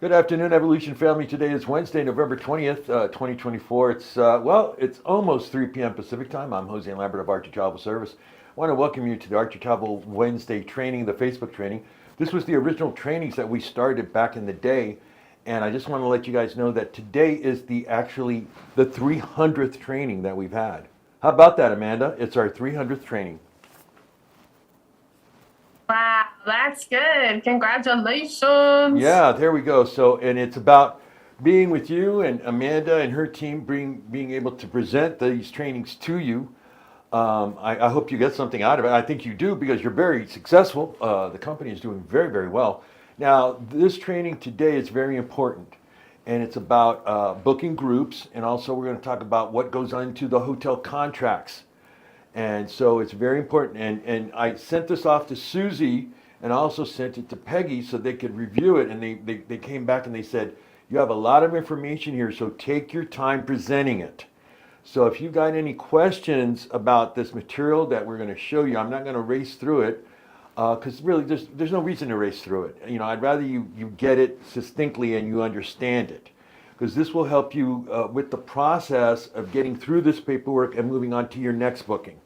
Good afternoon, Evolution family. Today is Wednesday, November 20th, 2024. It's almost 3 p.m. Pacific time. I'm Jose Lambert of Archer Travel Service. I want to welcome you to the Archer Travel Wednesday training, the Facebook training. This was the original trainings that we started back in the day, and I just want to let you guys know that today is the 300th training that we've had. How about that, Amanda? It's our 300th training. Wow, that's good. Congratulations. Yeah, there we go. So, and it's about being with you and Amanda and her team, being able to present these trainings to you. I hope you get something out of it. I think you do because you're very successful. The company is doing very, very well. Now, this training today is very important, and it's about booking groups, and also we're going to talk about what goes into the hotel contracts. And so it's very important. And I sent this off to Susie and I also sent it to Peggy so they could review it. And they came back and they said, you have a lot of information here, so take your time presenting it. So if you've got any questions about this material that we're going to show you, I'm not going to race through it because really there's no reason to race through it. You know, I'd rather you get it succinctly and you understand it because this will help you with the process of getting through this paperwork and moving on to your next booking.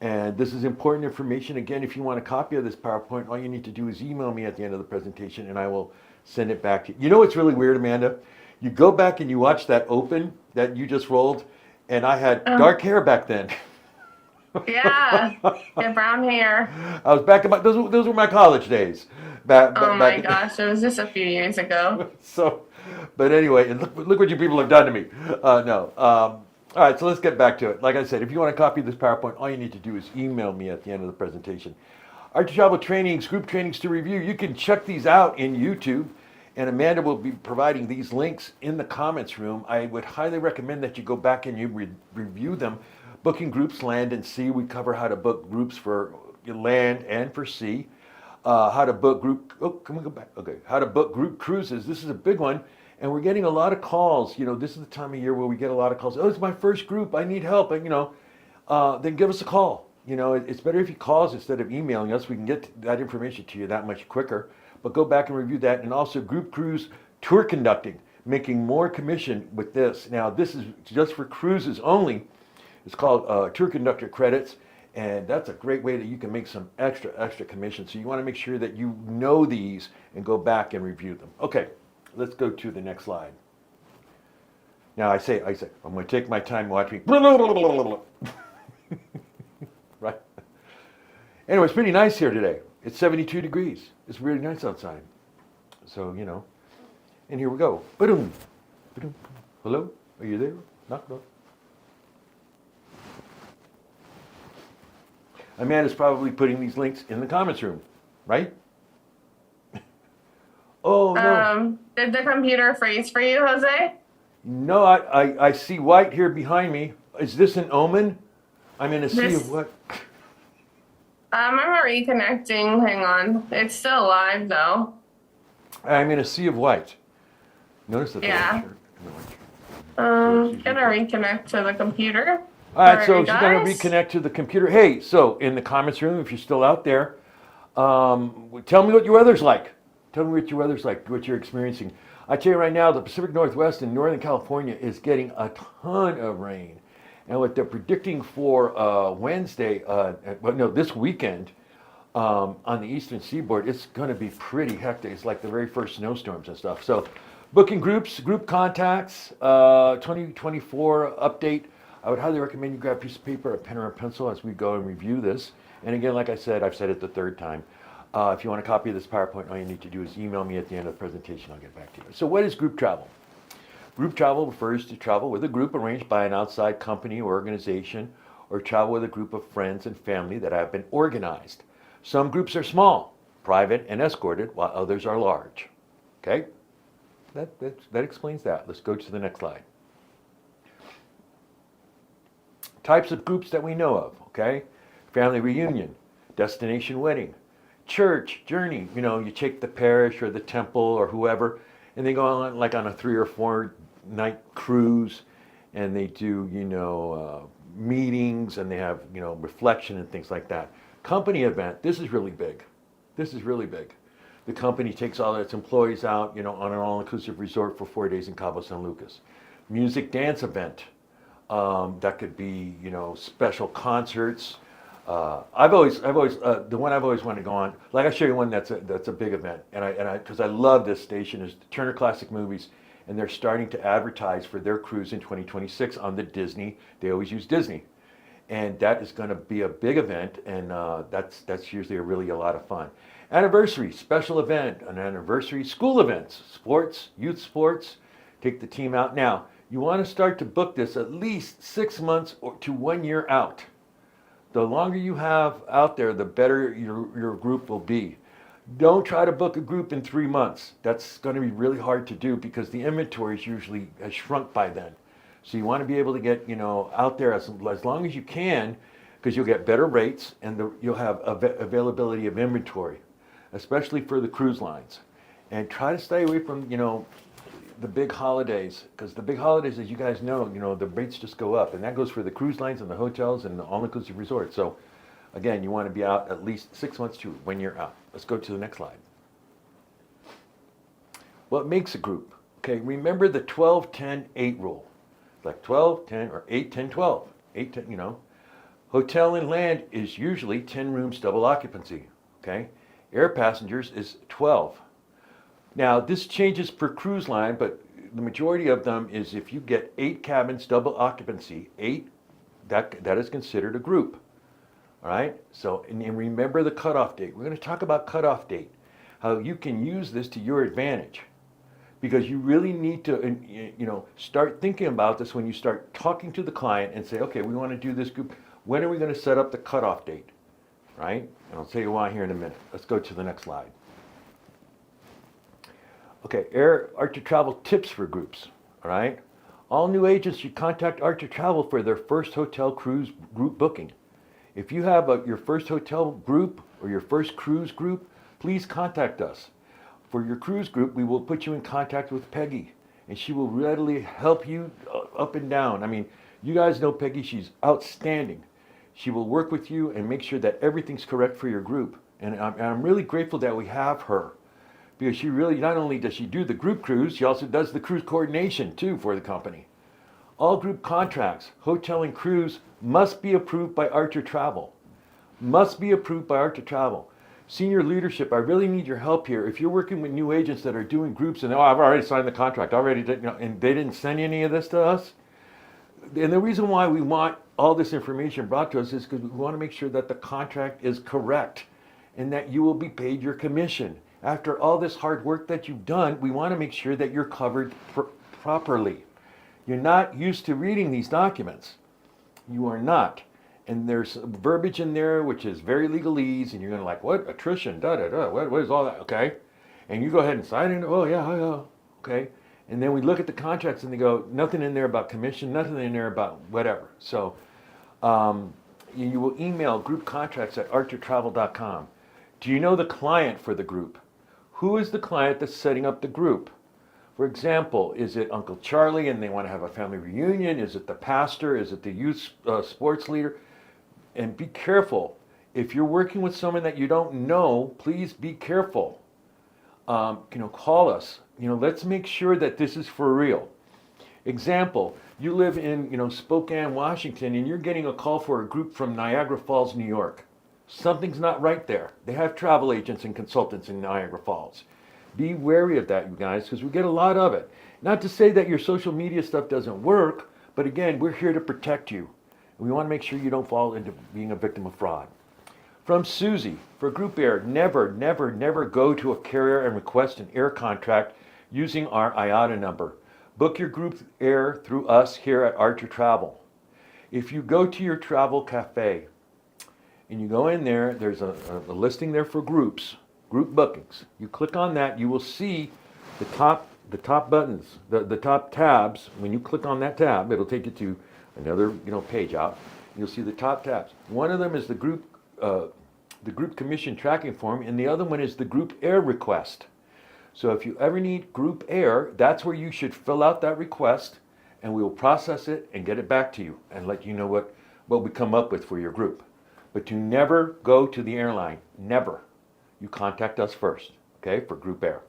And this is important information. Again, if you want a copy of this PowerPoint, all you need to do is email me at the end of the presentation and I will send it back to you. You know what's really weird, Amanda? You go back and you watch that open that you just rolled, and I had Um, dark hair back then. yeah, your brown hair. I was back in those were my college days. Oh my Back gosh, it was just a few years ago. so, but anyway, and look what you people have done to me. No. All right, so let's get back to it. Like I said, if you want a copy of this PowerPoint, all you need to do is email me at the end of the presentation. Archer Travel trainings, group trainings to review. You can check these out in YouTube, and Amanda will be providing these links in the comments room. I would highly recommend that you go back and you review them. Booking groups, land and sea. We cover how to book groups for land and for sea. How to book group. Oh, can we go back? Okay. How to book group cruises. This is a big one, and we're getting a lot of calls. You know, this is the time of year where we get a lot of calls. Oh, it's my first group. I need help. And, then give us a call. You know, it's better if you call us instead of emailing us. We can get that information to you that much quicker. But go back and review that, and also group cruise tour conducting, making more commission with this. Now, this is just for cruises only. It's called tour conductor credits. And that's a great way that you can make some extra commission. So you want to make sure that you know these and go back and review them. Okay, let's go to the next slide. Now I say, I'm going to take my time watching. Right? Anyway, it's pretty nice here today. It's 72 degrees. It's really nice outside. So, and here we go. Ba-dum, ba-dum. Hello? Are you there? Knock, knock. Amanda's probably putting these links in the comments room, right? Oh, no. Did the computer freeze for you, Jose? No, I see white here behind me. Is this an omen? I'm in a sea of This, what? I'm reconnecting. Hang on. It's still live though. I'm in a sea of white. Notice that the white Yeah. shirt and the white shirt. Gonna reconnect to the computer. All right, so Alright, she's going to guys. reconnect to the computer. Hey, so in the comments room, if you're still out there, tell me what your weather's like. Tell me what your weather's like, what you're experiencing. I tell you right now, the Pacific Northwest and Northern California is getting a ton of rain. And what they're predicting for Wednesday, this weekend on the eastern seaboard, it's going to be pretty hectic. It's like the very first snowstorms and stuff. So booking groups, group contacts, 2024 update. I would highly recommend you grab a piece of paper, a pen, or a pencil as we go and review this. And again, like I said, I've said it the third time. If you want a copy of this PowerPoint, all you need to do is email me at the end of the presentation. I'll get back to you. So what is group travel? Group travel refers to travel with a group arranged by an outside company or organization, or travel with a group of friends and family that have been organized. Some groups are small, private, and escorted, while others are large. Okay? That explains that. Let's go to the next slide. Types of groups that we know of, okay? Family reunion, destination wedding, church, journey. You take the parish or the temple or whoever, and they go on like on a 3 or 4 night cruise, and they do, meetings, and they have, reflection and things like that. Company event, this is really big. This is really big. the company takes all its employees out, on an all-inclusive resort for 4 days in Cabo San Lucas. Music dance event. That could be, special concerts. The one I've always wanted to go on. Like I show you one that's a big event, because I love this station is Turner Classic Movies, and they're starting to advertise for their cruise in 2026 on the Disney. They always use Disney, and that is going to be a big event, and that's usually really a lot of fun. Anniversary, special event, an anniversary, school events, sports, youth sports. Take the team out now. You want to start to book this at least 6 months or to 1 year out. The longer you have out there, the better your group will be. Don't try to book a group in 3 months. That's going to be really hard to do because the inventory is usually has shrunk by then. So you want to be able to get out there as long as you can, because you'll get better rates and you'll have availability of inventory, especially for the cruise lines. And try to stay away from the big holidays, because the big holidays, as you guys know, the rates just go up, and that goes for the cruise lines and the hotels and the all-inclusive resorts. So again, you want to be out at least 6 months to 1 year out. Let's go to the next slide. What makes a group? Okay, remember the 12-10-8 rule. Like 12, 10, or 8, 10, 12. 8, 10, Hotel and land is usually 10 rooms double occupancy. Okay, air passengers is 12. Now, this changes per cruise line, but the majority of them is if you get 8 cabins, double occupancy, 8, that is considered a group. All right? So, and remember the cutoff date. We're going to talk about cutoff date, how you can use this to your advantage. Because you really need to, start thinking about this when you start talking to the client and say, okay, we want to do this group. When are we going to set up the cutoff date? Right? And I'll tell you why here in a minute. Let's go to the next slide. Okay, Archer Travel tips for groups, all right? All new agents should contact Archer Travel for their first hotel cruise group booking. If you have your first hotel group or your first cruise group, please contact us. For your cruise group, we will put you in contact with Peggy, and she will readily help you up and down. I mean, you guys know Peggy, she's outstanding. She will work with you and make sure that everything's correct for your group. And I'm really grateful that we have her. Because she really, not only does she do the group cruise, she also does the cruise coordination too for the company. All group contracts, hotel and cruise, must be approved by Archer Travel. Must be approved by Archer Travel. Senior leadership, I really need your help here. If you're working with new agents that are doing groups and, I've already signed the contract, and they didn't send any of this to us. And the reason why we want all this information brought to us is because we want to make sure that the contract is correct and that you will be paid your commission. After all this hard work that you've done, we want to make sure that you're covered properly. You're not used to reading these documents. You are not. And there's verbiage in there which is very legalese, and you're going to like, what? Attrition, da-da-da, what is all that? Okay. And you go ahead and sign it. Oh, yeah, okay. And then we look at the contracts and they go, nothing in there about commission, nothing in there about whatever. So you will email groupcontracts@archertravel.com. Do you know the client for the group? Who is the client that's setting up the group? For example, is it Uncle Charlie and they want to have a family reunion? Is it the pastor? Is it the youth sports leader? And be careful. If you're working with someone that you don't know, please be careful. Call us. Let's make sure that this is for real. Example, you live in, Spokane, Washington, and you're getting a call for a group from Niagara Falls, New York. Something's not right there. They have travel agents and consultants in Niagara Falls. Be wary of that, you guys, because we get a lot of it. Not to say that your social media stuff doesn't work, but again, we're here to protect you. And we want to make sure you don't fall into being a victim of fraud. From Susie, for Group Air, never, never, never go to a carrier and request an air contract using our IATA number. Book your group air through us here at Archer Travel. If you go to your travel cafe, and you go in there, there's a listing there for groups, group bookings. You click on that, you will see the top buttons, the top tabs. When you click on that tab, it'll take you to another page out. You'll see the top tabs. One of them is the group commission tracking form, and the other one is the group air request. So if you ever need group air, that's where you should fill out that request, and we will process it and get it back to you and let you know what we come up with for your group. But to never go to the airline, never. You contact us first, okay, for Group Air.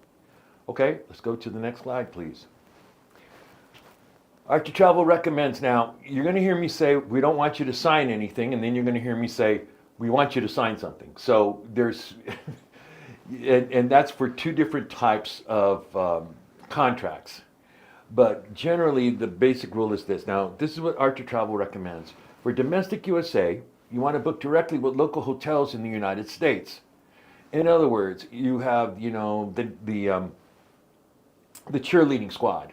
Okay, let's go to the next slide, please. Archer Travel recommends, now, you're going to hear me say, we don't want you to sign anything, and then you're going to hear me say, we want you to sign something. So there's, and that's for two different types of contracts. But generally, the basic rule is this. Now, this is what Archer Travel recommends. For domestic USA, you want to book directly with local hotels in the United States. In other words, you have, you know, the cheerleading squad,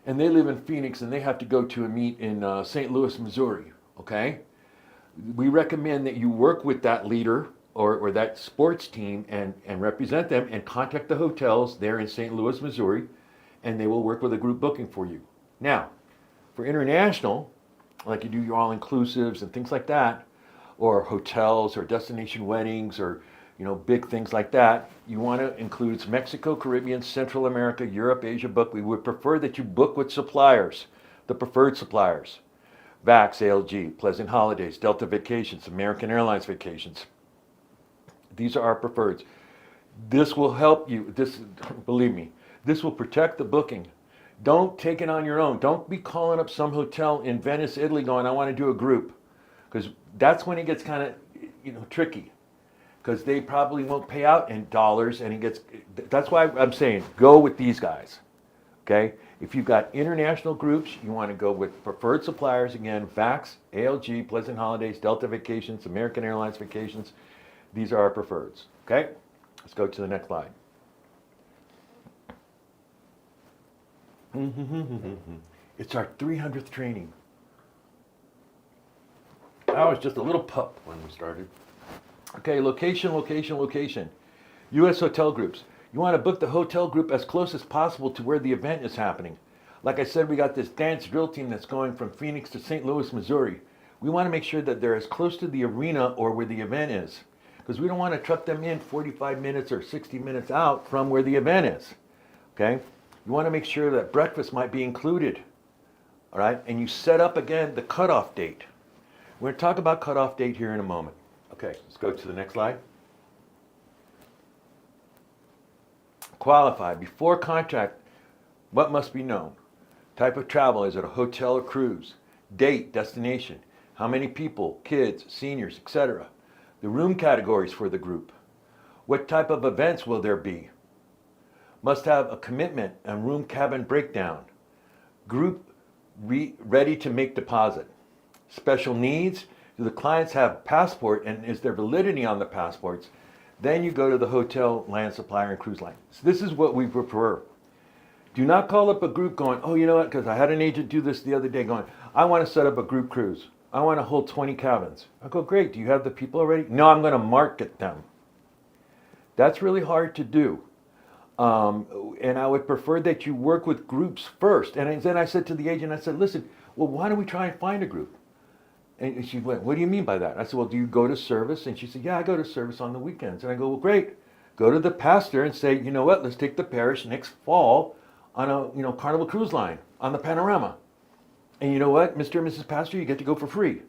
and they live in Phoenix, and they have to go to a meet in St. Louis, Missouri, okay? We recommend that you work with that leader or that sports team and represent them and contact the hotels there in St. Louis, Missouri, and they will work with a group booking for you. Now, for international, like you do your all-inclusives and things like that, or hotels or destination weddings or, you know, big things like that, you want to include Mexico, Caribbean, Central America, Europe, Asia book. We would prefer that you book with suppliers, the preferred suppliers. VAX, ALG, Pleasant Holidays, Delta Vacations, American Airlines Vacations. These are our preferreds. This will help you, believe me, this will protect the booking. Don't take it on your own. Don't be calling up some hotel in Venice, Italy going, I want to do a group. Because that's when it gets kind of, you know, tricky. Because they probably won't pay out in dollars, and that's why I'm saying, go with these guys, okay? If you've got international groups, you want to go with preferred suppliers, again, VAX, ALG, Pleasant Holidays, Delta Vacations, American Airlines Vacations. These are our preferreds, okay? Let's go to the next slide. It's our 300th training. I was just a little pup when we started. Okay, location, location, location. U.S. hotel groups. You want to book the hotel group as close as possible to where the event is happening. Like I said, we got this dance drill team that's going from Phoenix to St. Louis, Missouri. We want to make sure that they're as close to the arena or where the event is, because we don't want to truck them in 45 minutes or 60 minutes out from where the event is. Okay? You want to make sure that breakfast might be included. All right? And you set up again the cutoff date. We're going to talk about cutoff date here in a moment. Okay, let's go to the next slide. Qualify. Before contract, what must be known? Type of travel, is it a hotel or cruise? Date, destination, how many people, kids, seniors, etc. The room categories for the group. What type of events will there be? Must have a commitment and room cabin breakdown. Group ready to make deposit. Special needs. Do the clients have passport, and is there validity on the passports? Then you go to the hotel, land supplier, and cruise line. So this is what we prefer. Do not call up a group going, oh, you know what, because I had an agent do this the other day going, I want to set up a group cruise. I want to hold 20 cabins. I go, great, do you have the people already? No, I'm going to market them. That's really hard to do. And I would prefer that you work with groups first. And then I said to the agent, I said, listen, well, why don't we try and find a group? And she went, what do you mean by that? I said, well, do you go to service? And she said, yeah, I go to service on the weekends. And I go, well, great. Go to the pastor and say, you know what, let's take the parish next fall on a Carnival Cruise Line on the Panorama. And you know what, Mr. and Mrs. Pastor, you get to go for free.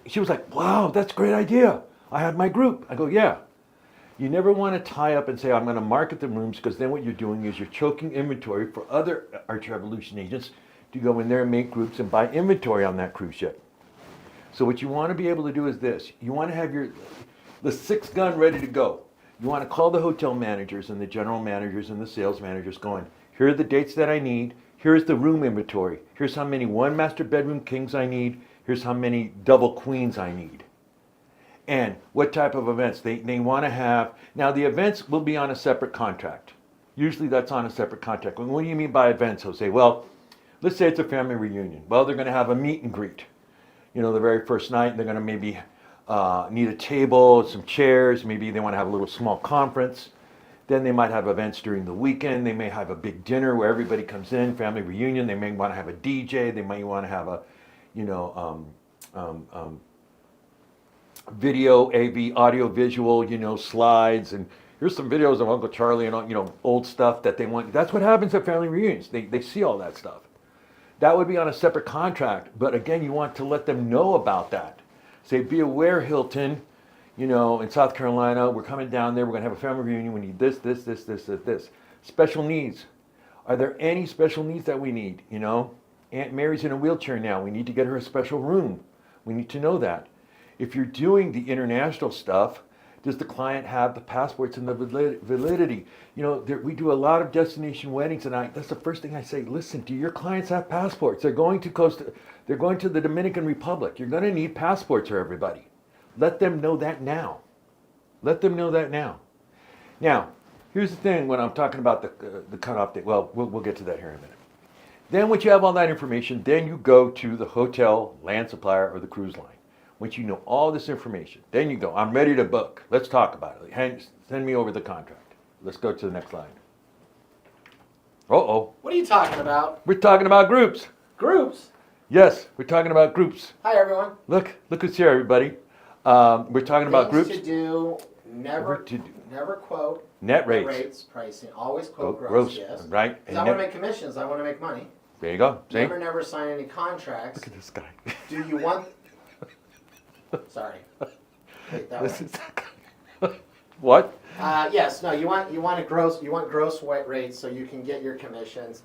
She was like, wow, that's a great idea. I have my group. I go, yeah. You never want to tie up and say, I'm going to market the rooms, because then what you're doing is you're choking inventory for other Archer Evolution agents to go in there and make groups and buy inventory on that cruise ship. So what you want to be able to do is this. You want to have the sixth gun ready to go. You want to call the hotel managers and the general managers and the sales managers going, here are the dates that I need. Here's the room inventory. Here's how many one master bedroom kings I need. Here's how many double queens I need. And what type of events they want to have. Now the events will be on a separate contract. Usually that's on a separate contract. What do you mean by events, Jose? Well, let's say it's a family reunion. Well, they're going to have a meet and greet. You know, the very first night, they're going to maybe need a table, some chairs. Maybe they want to have a little small conference. Then they might have events during the weekend. They may have a big dinner where everybody comes in, family reunion. They may want to have a DJ. They might want to have a, video, AV, audio, visual, slides. And here's some videos of Uncle Charlie and, old stuff that they want. That's what happens at family reunions. They see all that stuff. That would be on a separate contract. But again, you want to let them know about that. Say, be aware, Hilton, you know, in South Carolina, we're coming down there, we're gonna have a family reunion, we need this, this, this, this, this, this. Special needs. Are there any special needs that we need, you know? Aunt Mary's in a wheelchair now, we need to get her a special room. We need to know that. If you're doing the international stuff, does the client have the passports and the validity? You know, we do a lot of destination weddings, and that's the first thing I say. Listen, do your clients have passports? They're going to the Dominican Republic. You're going to need passports for everybody. Let them know that now. Let them know that now. Now, here's the thing when I'm talking about the cutoff date. Well, we'll get to that here in a minute. Then once you have all that information, then you go to the hotel, land supplier, or the cruise line. Once you know all this information, then you go, I'm ready to book. Let's talk about it. Send me over the contract. Let's go to the next slide. Uh-oh. What are you talking about? We're talking about groups. Groups? Yes, we're talking about groups. Hi, everyone. Look who's here, everybody. We're talking about groups. Things to do, never quote net rates. Pricing. Always quote gross, yes. right? Because I want to make commissions. I want to make money. There you go. See? Never sign any contracts. Look at this guy. Do you want... Sorry. Wait, that way. What? Yes, no, you want gross rates so you can get your commissions.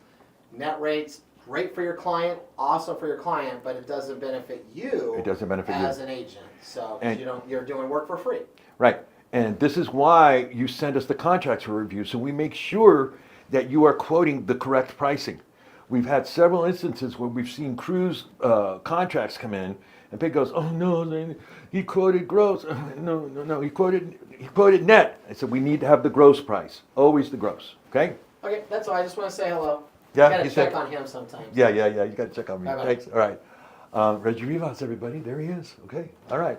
Net rates, great for your client, awesome for your client, but it doesn't benefit you. It doesn't benefit you as an agent. So and you're doing work for free. Right. And this is why you send us the contracts for review, so we make sure that you are quoting the correct pricing. We've had several instances where we've seen cruise contracts come in, and Pig goes, "Oh no, he quoted gross. No, he quoted net." I said, "We need to have the gross price, always the gross." Okay. Okay, that's all. I just want to say hello. Yeah, I gotta you check said- on him sometimes. Yeah. You got to check on me. Bye-bye. Thanks. All right. Reggie Rivas, everybody. There he is. Okay. All right.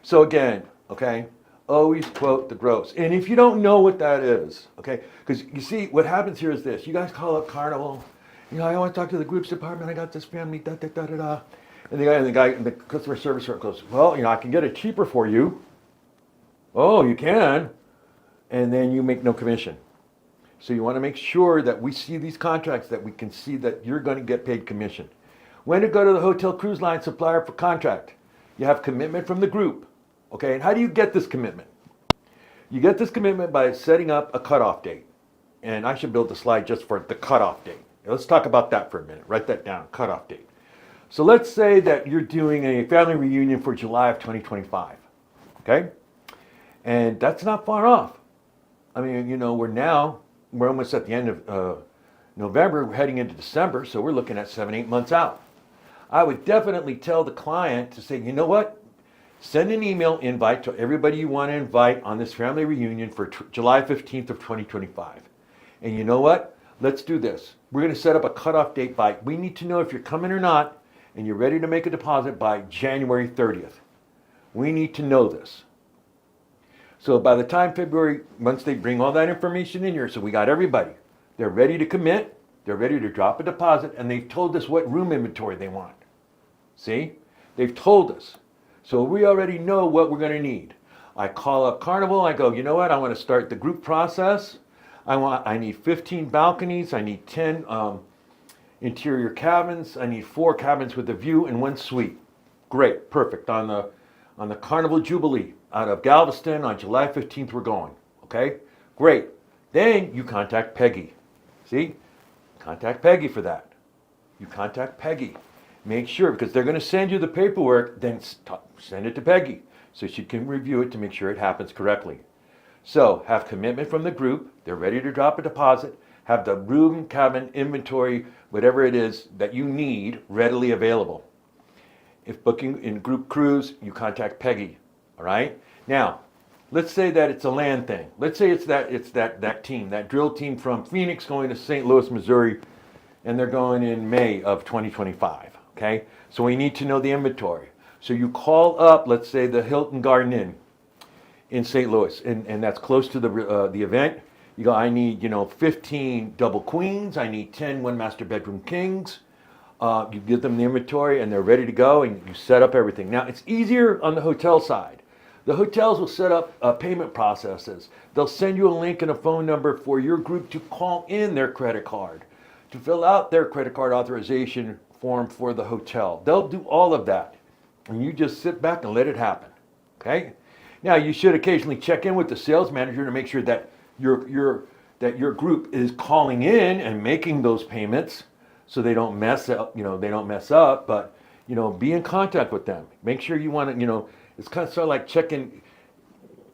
So again, okay, always quote the gross. And if you don't know what that is, okay, because you see, what happens here is this. You guys call up Carnival. You know, I want to talk to the groups department. I got this family, da. And the guy in the customer service rep goes, "Well, you know, I can get it cheaper for you." "Oh, you can?" And then you make no commission. So you want to make sure that we see these contracts, that we can see that you're going to get paid commission. When to go to the hotel cruise line supplier for contract? You have commitment from the group. Okay, and how do you get this commitment? You get this commitment by setting up a cutoff date. And I should build a slide just for the cutoff date. Let's talk about that for a minute. Write that down, cutoff date. So let's say that you're doing a family reunion for July of 2025. Okay? And that's not far off. I mean, you know, we're almost at the end of November, we're heading into December, so we're looking at 7-8 months out. I would definitely tell the client to say, you know what? Send an email invite to everybody you want to invite on this family reunion for July 15th of 2025. And you know what? Let's do this. We're going to set up a cutoff date we need to know if you're coming or not, and you're ready to make a deposit by January 30th. We need to know this. So by the time February, once they bring all that information in here, so we got everybody, they're ready to commit, they're ready to drop a deposit, and they've told us what room inventory they want. See? They've told us. So we already know what we're going to need. I call up Carnival, I go, you know what, I want to start the group process. I need 15 balconies, I need 10 interior cabins, I need 4 cabins with a view and 1 suite. Great, perfect. On the Carnival Jubilee out of Galveston on July 15th we're going. Okay? Great. Then you contact Peggy. See? Contact Peggy for that. You contact Peggy. Make sure, because they're going to send you the paperwork, then send it to Peggy so she can review it to make sure it happens correctly. So, have commitment from the group, they're ready to drop a deposit, have the room, cabin, inventory, whatever it is that you need readily available. If booking in group cruise, you contact Peggy, all right? Now, let's say that it's a land thing. Let's say it's that team, that drill team from Phoenix going to St. Louis, Missouri, and they're going in May of 2025, okay? So we need to know the inventory. So you call up, let's say, the Hilton Garden Inn in St. Louis, and that's close to the event. You go, I need, 15 double queens, I need 10 one-master bedroom kings. You give them the inventory, and they're ready to go, and you set up everything. Now, it's easier on the hotel side. The hotels will set up payment processes. They'll send you a link and a phone number for your group to call in their credit card, to fill out their credit card authorization form for the hotel. They'll do all of that, and you just sit back and let it happen, okay? Now, you should occasionally check in with the sales manager to make sure that your group is calling in and making those payments, so they don't mess up. They don't mess up. But be in contact with them. Make sure you want to. It's kind of sort of like checking.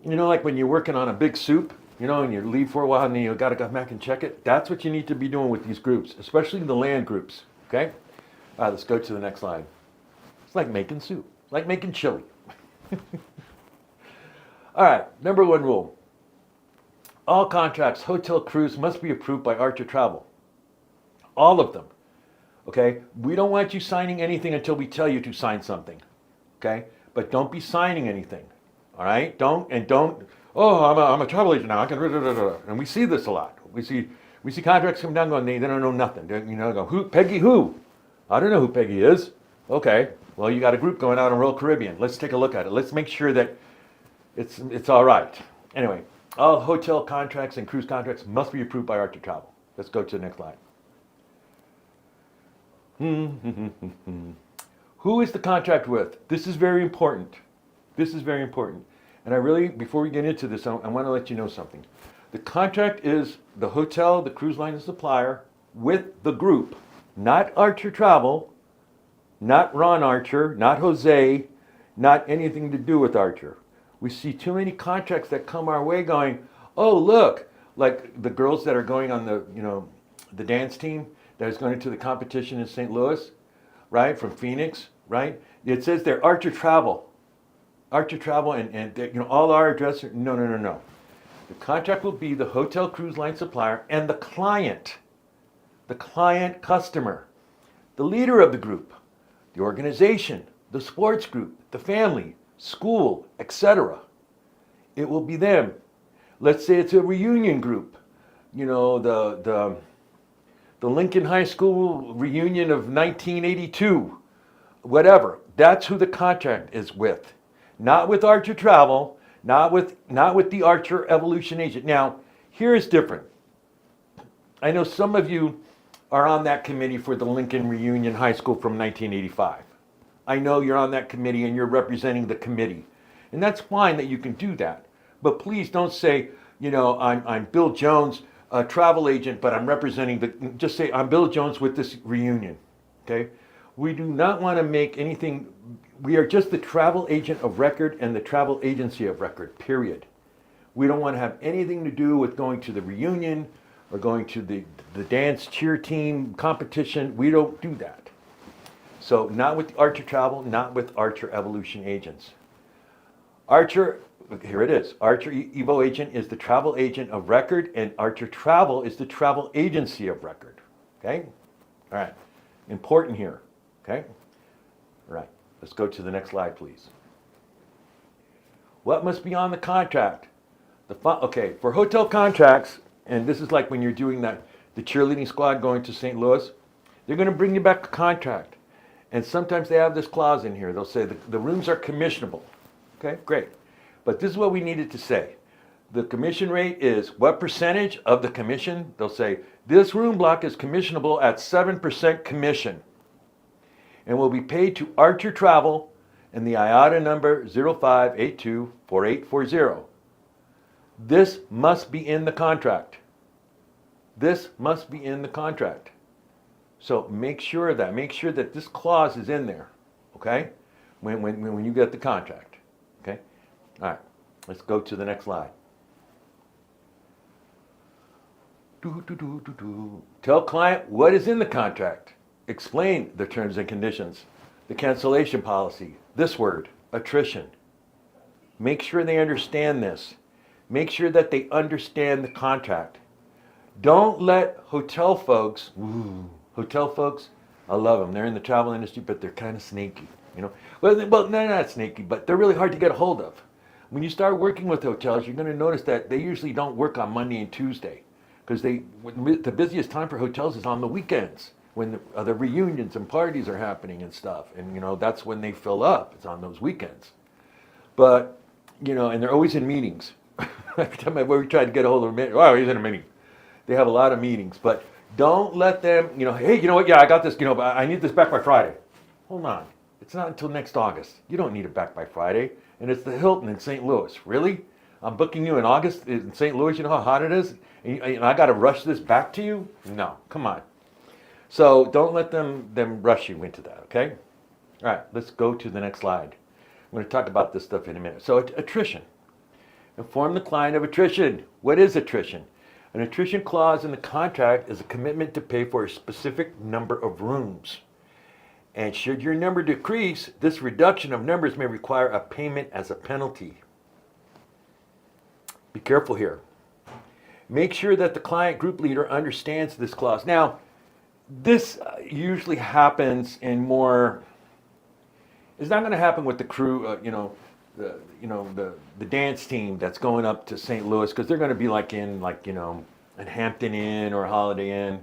Like when you're working on a big soup. And you leave for a while and then you got to come back and check it. That's what you need to be doing with these groups, especially the land groups. Okay. All right. Let's go to the next slide. It's like making soup, like making chili. All right, number 1 rule. All contracts, hotel crews must be approved by Archer Travel. All of them. Okay? We don't want you signing anything until we tell you to sign something. Okay? But don't be signing anything. All right? Don't, oh, I'm a travel agent now. I can, and we see this a lot. We see contracts come down going, they don't know nothing. Go, who, Peggy who? I don't know who Peggy is. Okay, well, you got a group going out on Royal Caribbean. Let's take a look at it. Let's make sure that it's all right. Anyway, all hotel contracts and cruise contracts must be approved by Archer Travel. Let's go to the next slide. Who is the contract with? This is very important. This is very important. And I really, before we get into this, I want to let you know something. The contract is the hotel, the cruise line, and supplier with the group, not Archer Travel, not Ron Archer, not Jose, not anything to do with Archer. We see too many contracts that come our way going, oh, look, like the girls that are going on the dance team that is going into the competition in St. Louis, right, from Phoenix, right? It says they're Archer Travel. Archer Travel and all our addresses. No. The contract will be the hotel cruise line supplier and the client customer, the leader of the group, the organization, the sports group, the family, school, etc. It will be them. Let's say it's a reunion group. The Lincoln High School reunion of 1982, whatever. That's who the contract is with. Not with Archer Travel, not with the Archer Evolution agent. Now, here is different. I know some of you are on that committee for the Lincoln Reunion High School from 1985. I know you're on that committee and you're representing the committee. And that's fine that you can do that. But please don't say, I'm Bill Jones, a travel agent, but I'm representing just say, I'm Bill Jones with this reunion. Okay? We do not want to make anything, we are just the travel agent of record and the travel agency of record, period. We don't want to have anything to do with going to the reunion or going to the dance cheer team competition. We don't do that. So not with Archer Travel, not with Archer Evolution agents. Archer, here it is. Archer Evo agent is the travel agent of record and Archer Travel is the travel agency of record. Okay? All right. Important here. Okay? All right. Let's go to the next slide, please. What must be on the contract? Okay, for hotel contracts, and this is like when you're doing the cheerleading squad going to St. Louis, they're going to bring you back a contract. And sometimes they have this clause in here. They'll say the rooms are commissionable. Okay, great. But this is what we needed to say. The commission rate is what percentage of the commission? They'll say this room block is commissionable at 7% commission and will be paid to Archer Travel and the IATA number 05824840. This must be in the contract. This must be in the contract. So make sure of that. Make sure that this clause is in there, okay? When you get the contract, okay? All right, let's go to the next slide. Tell client what is in the contract. Explain the terms and conditions, the cancellation policy, this word, attrition. Make sure they understand this. Make sure that they understand the contract. Don't let hotel folks, I love them. They're in the travel industry, but they're kind of snaky, Well, they're not snaky, but they're really hard to get a hold of. When you start working with hotels, you're going to notice that they usually don't work on Monday and Tuesday because the busiest time for hotels is on the weekends when the reunions and parties are happening and stuff. And, that's when they fill up. It's on those weekends. But, and they're always in meetings. Every time we try to get a hold of them, he's in a meeting. They have a lot of meetings, but don't let them, hey, you know what? Yeah, I got this, but I need this back by Friday. Hold on. It's not until next August. You don't need it back by Friday. and it's the Hilton in St. Louis. Really? I'm booking you in August in St. Louis. You know how hot it is? And I got to rush this back to you? No, come on. So don't let them rush you into that, okay? All right, let's go to the next slide. I'm going to talk about this stuff in a minute. So attrition. Inform the client of attrition. What is attrition? An attrition clause in the contract is a commitment to pay for a specific number of rooms. And should your number decrease, this reduction of numbers may require a payment as a penalty. Be careful here. Make sure that the client group leader understands this clause. Now, this usually happens in more. It's not going to happen with the crew, the dance team that's going up to St. Louis, because they're going to be in Hampton Inn or a Holiday Inn,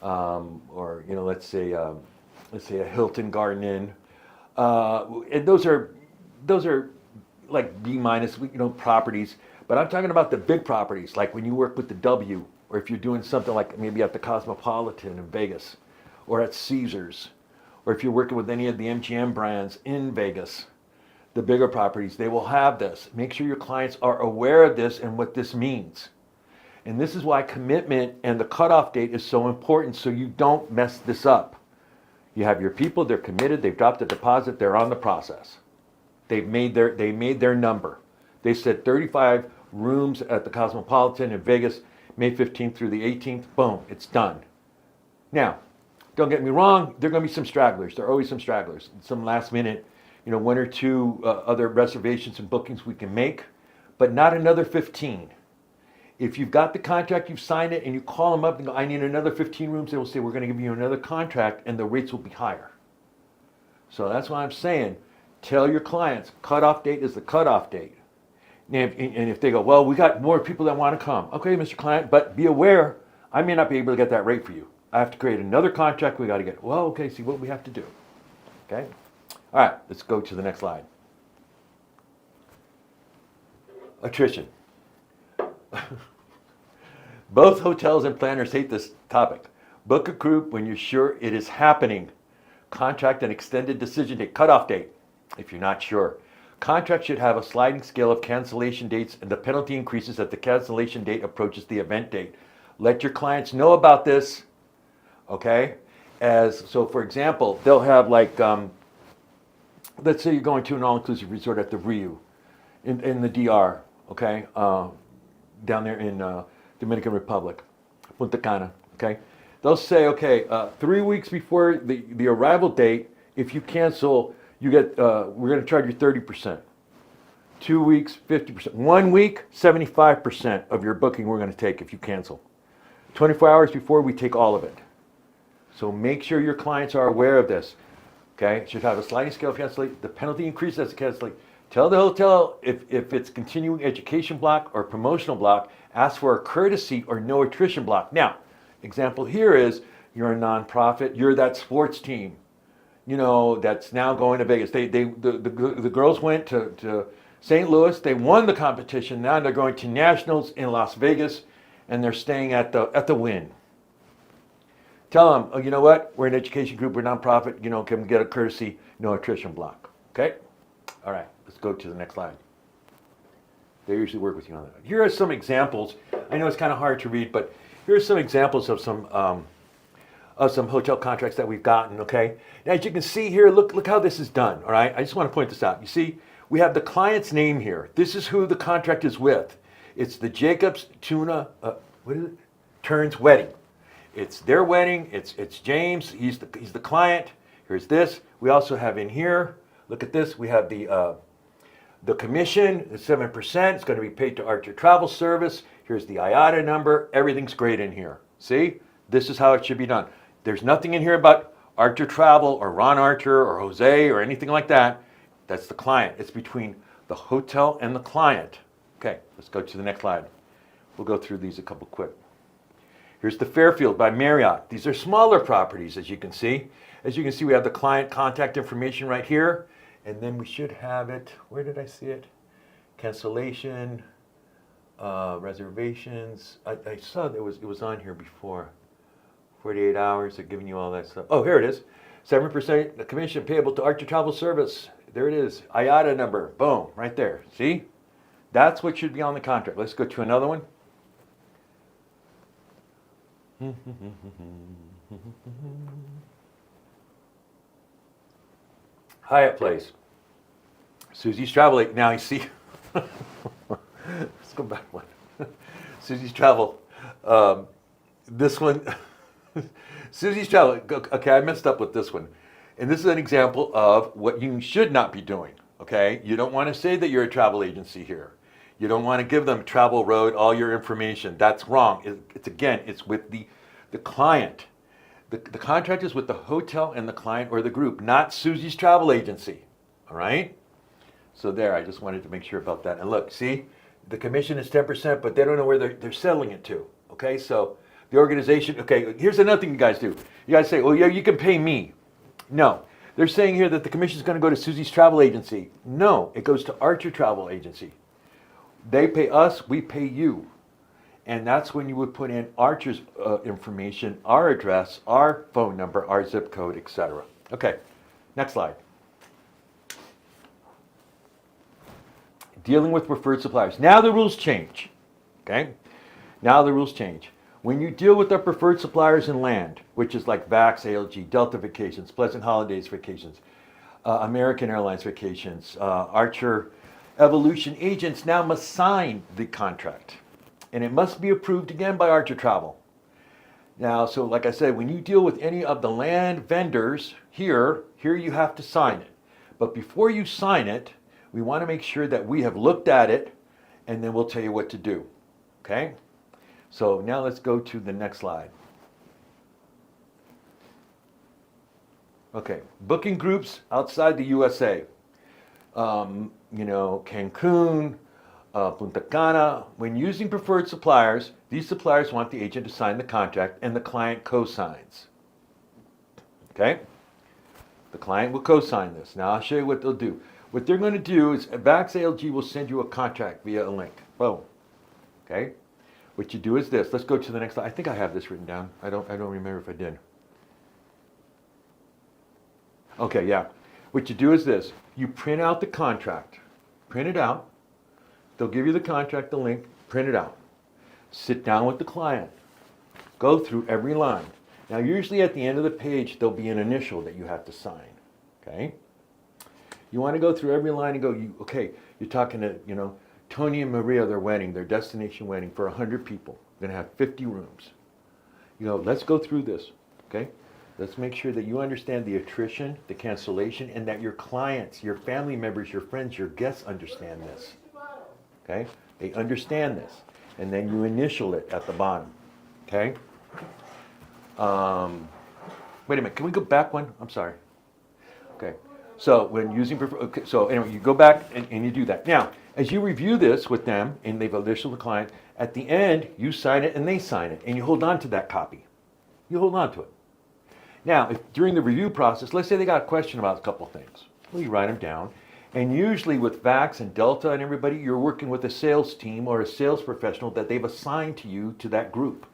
or let's say a Hilton Garden Inn. And those are like B minus properties. But I'm talking about the big properties, like when you work with the W, or if you're doing something like maybe at the Cosmopolitan in Vegas, or at Caesars, or if you're working with any of the MGM brands in Vegas, the bigger properties, they will have this. Make sure your clients are aware of this and what this means. And this is why commitment and the cutoff date is so important, so you don't mess this up. You have your people, they're committed, they've dropped a deposit, they're on the process. They made their number. They said 35 rooms at the Cosmopolitan in Vegas, May 15th through the 18th. Boom, it's done. Now, don't get me wrong, there are going to be some stragglers. There are always some stragglers. Some last minute, one or two other reservations and bookings we can make, but not another 15. If you've got the contract, you've signed it, and you call them up and go, I need another 15 rooms, they will say, we're going to give you another contract, and the rates will be higher. So that's why I'm saying, tell your clients, cutoff date is the cutoff date. And if they go, well, we got more people that want to come. Okay, Mr. Client, but be aware, I may not be able to get that rate for you. I have to create another contract, we got to get, well, okay, see what we have to do. Okay? All right, let's go to the next slide. Attrition. Both hotels and planners hate this topic. Book a group when you're sure it is happening. Contract an extended decision date, cutoff date, if you're not sure. Contract should have a sliding scale of cancellation dates, and the penalty increases as the cancellation date approaches the event date. Let your clients know about this, okay? So for example, they'll have let's say you're going to an all-inclusive resort at the Rio in the DR, okay? Down there in Dominican Republic, Punta Cana, okay? They'll say, okay, 3 weeks before the arrival date, if you cancel, you get, we're going to charge you 30%. 2 weeks, 50%. 1 week, 75% of your booking we're going to take if you cancel. 24 hours before, we take all of it. So make sure your clients are aware of this. Okay, it should have a sliding scale of cancellation. The penalty increases as a cancellation. Tell the hotel if it's continuing education block or promotional block, ask for a courtesy or no attrition block. Now, example here is you're a nonprofit, you're that sports team, that's now going to Vegas. The girls went to St. Louis, they won the competition, now they're going to nationals in Las Vegas, and they're staying at the Wynn. Tell them, oh, you know what? We're an education group, we're nonprofit, can we get a courtesy, no attrition block. Okay? All right, let's go to the next slide. They usually work with you on that. Here are some examples. I know it's kind of hard to read, but here are some examples of some hotel contracts that we've gotten, okay? Now, as you can see here, look how this is done, all right? I just want to point this out. You see, we have the client's name here. This is who the contract is with. It's the Jacobs Tuna, Turns Wedding. It's their wedding. It's James. He's the client. Here's this. We also have in here. Look at this. We have the commission. The 7%. It's going to be paid to Archer Travel Service. Here's the IATA number. Everything's great in here. See? This is how it should be done. There's nothing in here about Archer Travel or Ron Archer or Jose or anything like that. That's the client. It's between the hotel and the client. Okay, let's go to the next slide. We'll go through these a couple quick. Here's the Fairfield by Marriott. These are smaller properties, as you can see. As you can see, we have the client contact information right here. And then we should have it, where did I see it? Cancellation, reservations. I saw that it was on here before. 48 hours, they're giving you all that stuff. Oh, here it is. 7% commission payable to Archer Travel Service. There it is. IATA number. Boom. Right there. See? That's what should be on the contract. Let's go to another one. Hyatt Place. Susie's Travel. Now you see. Let's go back one. Susie's Travel. This one. Susie's Travel. Okay, I messed up with this one. And this is an example of what you should not be doing. Okay? You don't want to say that you're a travel agency here. You don't want to give them Travel Road all your information. That's wrong. It's with the client. The contract is with the hotel and the client or the group, not Susie's Travel Agency. All right? So there, I just wanted to make sure about that. And look, see, the commission is 10%, but they don't know where they're settling it to. Okay, so the organization, okay, here's another thing you guys do. You guys say, well, yeah, you can pay me. No, they're saying here that the commission is going to go to Susie's Travel Agency. No, it goes to Archer Travel Agency. They pay us, we pay you. And that's when you would put in Archer's information, our address, our phone number, our zip code, etc. Okay, next slide. Dealing with preferred suppliers. Now the rules change. Okay? Now the rules change. When you deal with our preferred suppliers in land, which is like VAX, ALG, Delta Vacations, Pleasant Holidays Vacations, American Airlines Vacations, Archer Evolution agents now must sign the contract. And it must be approved again by Archer Travel. Now, so like I said, when you deal with any of the land vendors here you have to sign it. But before you sign it, we want to make sure that we have looked at it, and then we'll tell you what to do. Okay? So now let's go to the next slide. Okay, booking groups outside the USA. Cancun, Punta Cana. When using preferred suppliers, these suppliers want the agent to sign the contract and the client co-signs. Okay? The client will co-sign this. Now I'll show you what they'll do. What they're going to do is VAX ALG will send you a contract via a link. Boom. Okay? What you do is this. Let's go to the next slide. I think I have this written down. I don't remember if I did. Okay, yeah. What you do is this. You print out the contract. Print it out. They'll give you the contract, the link. Print it out. Sit down with the client. Go through every line. Now, usually at the end of the page, there'll be an initial that you have to sign. Okay? You want to go through every line and go, you're talking to, Tony and Maria, their wedding, their destination wedding for 100 people. They're going to have 50 rooms. Let's go through this. Okay? Let's make sure that you understand the attrition, the cancellation, and that your clients, your family members, your friends, your guests understand this. Okay? They understand this. And then you initial it at the bottom. Okay? Wait a minute. Can we go back one? I'm sorry. Okay. So when using, so anyway, you go back and you do that. Now, as you review this with them, and they've initialed the client, at the end, you sign it and they sign it, and you hold on to that copy. You hold on to it. Now, if during the review process, let's say they got a question about a couple things. Well, you write them down. And usually with VAX and Delta and everybody, you're working with a sales team or a sales professional that they've assigned to you to that group.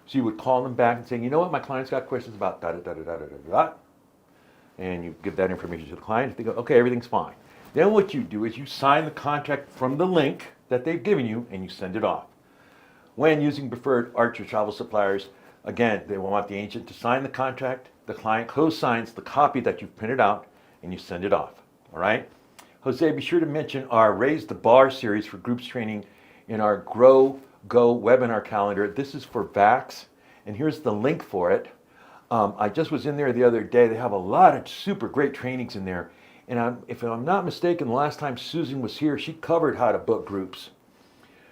So you would call them back and say, you know what, my client's got questions about da-da-da-da-da-da-da. And you give that information to the client. They go, okay, everything's fine. Then what you do is you sign the contract from the link that they've given you and you send it off. When using preferred Archer Travel suppliers, again, they will want the agent to sign the contract. The client co-signs the copy that you've printed out and you send it off. All right? Jose, be sure to mention our Raise the Bar series for groups training in our Grow Go webinar calendar. This is for VAX, and here's the link for it. I just was in there the other day. They have a lot of super great trainings in there. And if I'm not mistaken, the last time Susan was here, she covered how to book groups.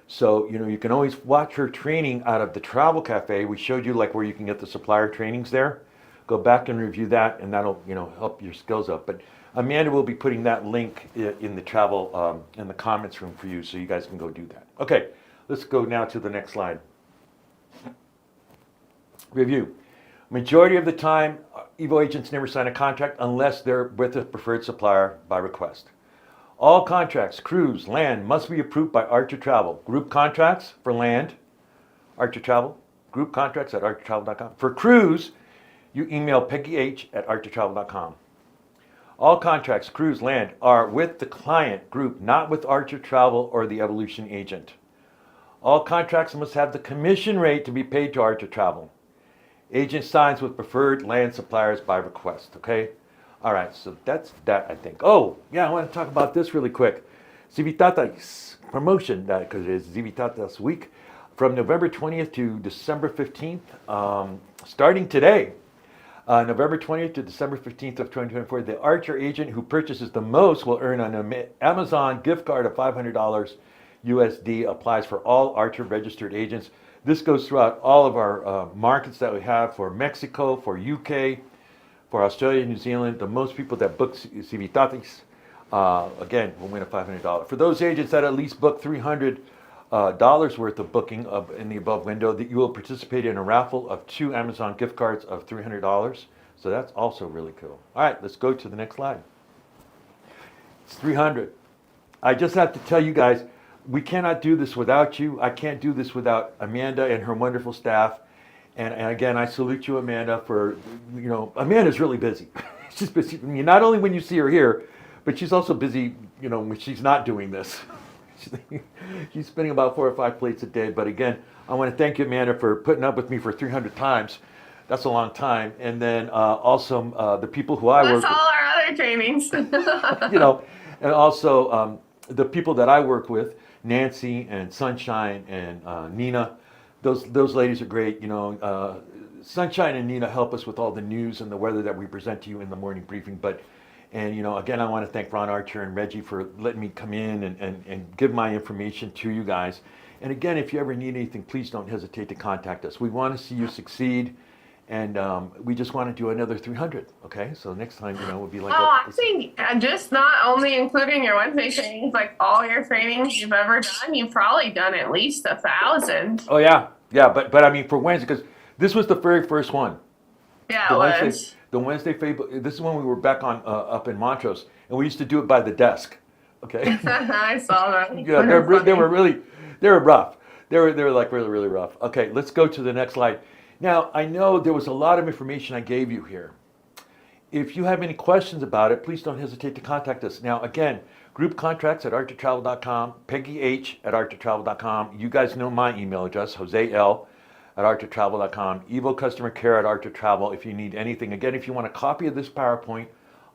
So, you can always watch her training out of the Travel Cafe. We showed you like where you can get the supplier trainings there. Go back and review that, and that'll, help your skills up. But Amanda will be putting that link in the travel, in the comments room for you, so you guys can go do that. Okay, let's go now to the next slide. Review. Majority of the time, Evo agents never sign a contract unless they're with a preferred supplier by request. All contracts, cruise, land, must be approved by Archer Travel. Group contracts for land, Archer Travel. Group contracts at archertravel.com. For cruise, you email peggyh@archertravel.com. All contracts, cruise, land are with the client group, not with Archer Travel or the Evolution agent. All contracts must have the commission rate to be paid to Archer Travel. Agent signs with preferred land suppliers by request, okay? All right, so that's that, I think. Oh, yeah, I want to talk about this really quick. Civitatis promotion, because it is Civitatis week, from November 20th to December 15th, starting today. November 20th to December 15th of 2024, the Archer agent who purchases the most will earn an Amazon gift card of $500 USD, applies for all Archer registered agents. This goes throughout all of our markets that we have for Mexico, for UK, for Australia, New Zealand. The most people that book Civitatis, again, will win a $500. For those agents that at least book $300 worth of booking in the above window, that you will participate in a raffle of 2 Amazon gift cards of $300. So that's also really cool. All right, let's go to the next slide. It's 300. I just have to tell you guys, we cannot do this without you. I can't do this without Amanda and her wonderful staff. And again, I salute you, Amanda, for, Amanda's really busy. She's busy. I mean, not only when you see her here, but she's also busy, when she's not doing this. She's spinning about 4 or 5 plates a day. But again, I want to thank you, Amanda, for putting up with me for 300 times. That's a long time. And then also the people who I work That's all our other trainings. and also the people that I work with, Nancy and Sunshine and Nina. Those ladies are great. Sunshine and Nina help us with all the news and the weather that we present to you in the morning briefing. Again, I want to thank Ron Archer and Reggie for letting me come in and give my information to you guys. And again, if you ever need anything, please don't hesitate to contact us. We want to see you succeed, and we just want to do another 300. Okay, so next time, we'll be like. I think just not only including your Wednesday trainings, like all your trainings you've ever done, you've probably done at least 1,000. Oh yeah, but I mean for Wednesday, because this was the very first one. Yeah, it was. The Wednesday Facebook. This is when we were back on up in Montrose, and we used to do it by the desk. Okay. I saw that. Yeah, they were rough. They were like really, really rough. Okay, let's go to the next slide. Now, I know there was a lot of information I gave you here. If you have any questions about it, please don't hesitate to contact us. Now, again, group contracts at archertravel.com, peggyh@archertravel.com. You guys know my email address, joseL@archertravel.com, Evo Customer Care at Archer Travel if you need anything. Again, if you want a copy of this PowerPoint,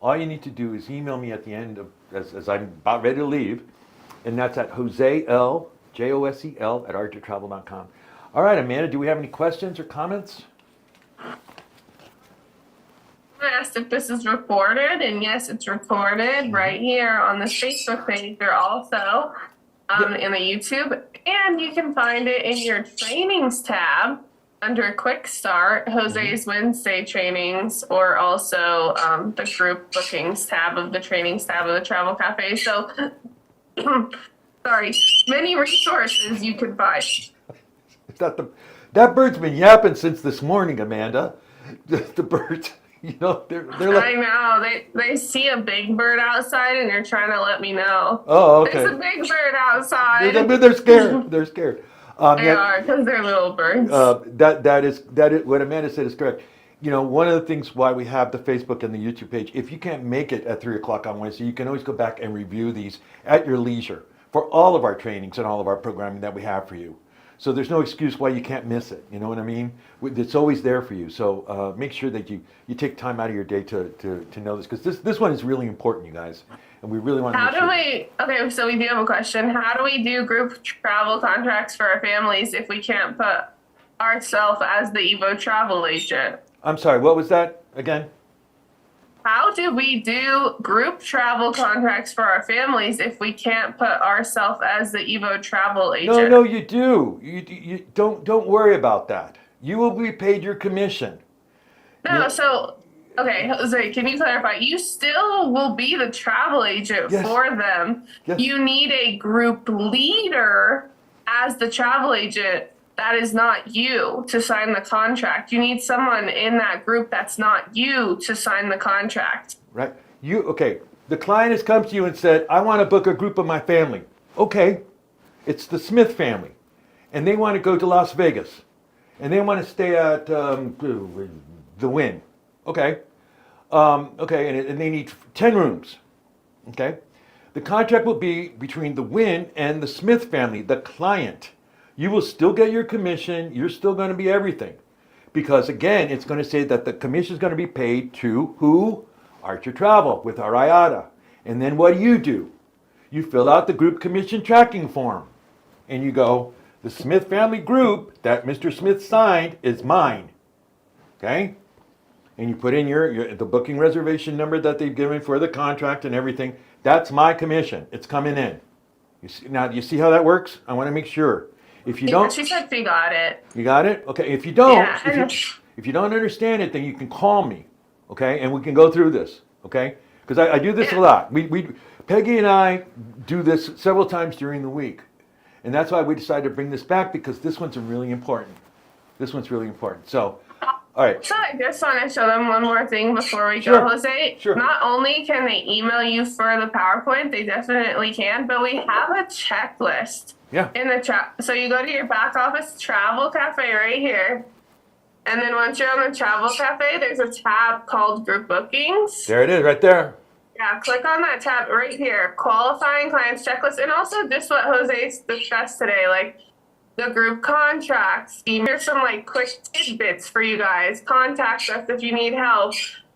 all you need to do is email me at the end of, as I'm about ready to leave, and that's at joseL, JOSEL@archertravel.com. All right, Amanda, do we have any questions or comments? I asked if this is recorded, and yes, it's recorded right here on the Facebook page. They're also in the YouTube, and you can find it in your trainings tab under Quick Start, Jose's Wednesday trainings, or also the group bookings tab of the trainings tab of the Travel Cafe. So, sorry, many resources you could find. That bird's been yapping since this morning, Amanda. The birds, they're like. I know they see a big bird outside and they're trying to let me know. Oh, okay. There's a big bird outside. They're scared. They're scared. They are, because they're little birds. That is what Amanda said is correct. One of the things why we have the Facebook and the YouTube page, if you can't make it at 3 o'clock on Wednesday, you can always go back and review these at your leisure for all of our trainings and all of our programming that we have for you. So there's no excuse why you can't miss it. You know what I mean? It's always there for you. So make sure that you take time out of your day to know this, because this one is really important, you guys. And we really want to Okay, so we do have a question. How do we do group travel contracts for our families if we can't put ourselves as the Evo travel agent? I'm sorry, what was that again? How do we do group travel contracts for our families if we can't put ourselves as the Evo travel agent? No, you do. You don't worry about that. You will be paid your commission. No, so okay, Jose, can you clarify? You still will be the travel agent for them. Yes. You need a group leader as the travel agent. That is not you to sign the contract. You need someone in that group that's not you to sign the contract. Right. The client has come to you and said, I want to book a group of my family. Okay. It's the Smith family. And they want to go to Las Vegas. And they want to stay at the Wynn. Okay. Okay, and they need 10 rooms. Okay. The contract will be between the Wynn and the Smith family, the client. You will still get your commission. You're still going to be everything. Because again, it's going to say that the commission is going to be paid to who? Archer Travel with our IATA. And then what do? You fill out the group commission tracking form. And you go, the Smith family group that Mr. Smith signed is mine. Okay? And you put in the booking reservation number that they've given for the contract and everything. That's my commission. It's coming in. Now, you see how that works? I want to make sure. If you don't, She said she got it. you got it? Okay. If you don't, Yeah, if you don't understand it, then you can call me. Okay? And we can go through this. Okay? Because I do this a lot. Peggy and I do this several times during the week. And that's why we decided to bring this back, because this one's really important. This one's really important. So, all right. So I just want to show them one more thing before we Sure, go, Jose. sure. Not only can they email you for the PowerPoint, they definitely can, but we have a checklist Yeah. in the chat. So you go to your back office travel cafe right here. And then once you're on the travel cafe, there's a tab called group bookings. There it is, right there. Yeah, click on that tab right here, qualifying clients checklist, and also just what Jose discussed today, like the group contracts. Here's some like quick tidbits for you guys. Contact us if you need help,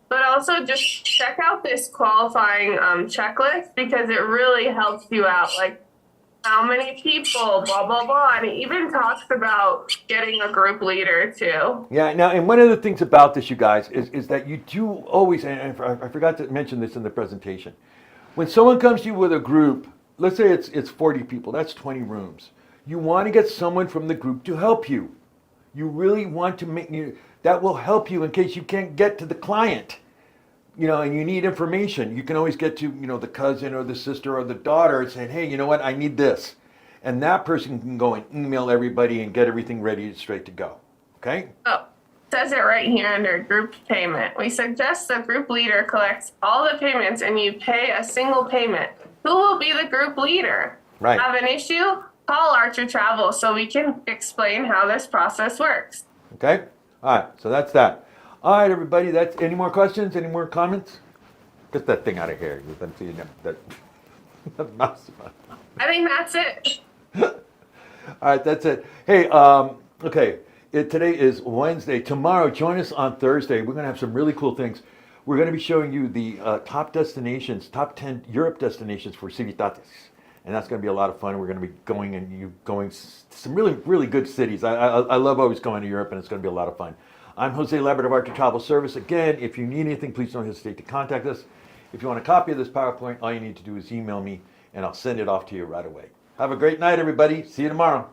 but also just check out this qualifying checklist, because it really helps you out. Like how many people, blah blah blah, and it even talks about getting a group leader too. Yeah, now, and one of the things about this, you guys, is that you do always, and I forgot to mention this in the presentation. When someone comes to you with a group, let's say it's 40 people, that's 20 rooms. You want to get someone from the group to help you. You really want to that will help you in case you can't get to the client. And you need information. You can always get to, the cousin or the sister or the daughter and saying, hey, you know what, I need this. And that person can go and email everybody and get everything ready, straight to go. Okay? Oh, says it right here under group payment. We suggest the group leader collects all the payments and you pay a single payment. Who will be the group leader? Right. Have an issue? Call Archer Travel so we can explain how this process works. Okay? All right, so that's that. All right, everybody, any more questions? Any more comments? Get that thing out of here. You've been seeing that mouse. I think that's it. All right, that's it. Hey, okay, today is Wednesday. Tomorrow, join us on Thursday. We're going to have some really cool things. We're going to be showing you the top 10 Europe destinations for Civitatis. And that's going to be a lot of fun. We're going to be going to some really, really good cities. I love always going to Europe, and it's going to be a lot of fun. I'm Jose Labrador of Archer Travel Service. Again, if you need anything, please don't hesitate to contact us. If you want a copy of this PowerPoint, all you need to do is email me, and I'll send it off to you right away. Have a great night, everybody. See you tomorrow.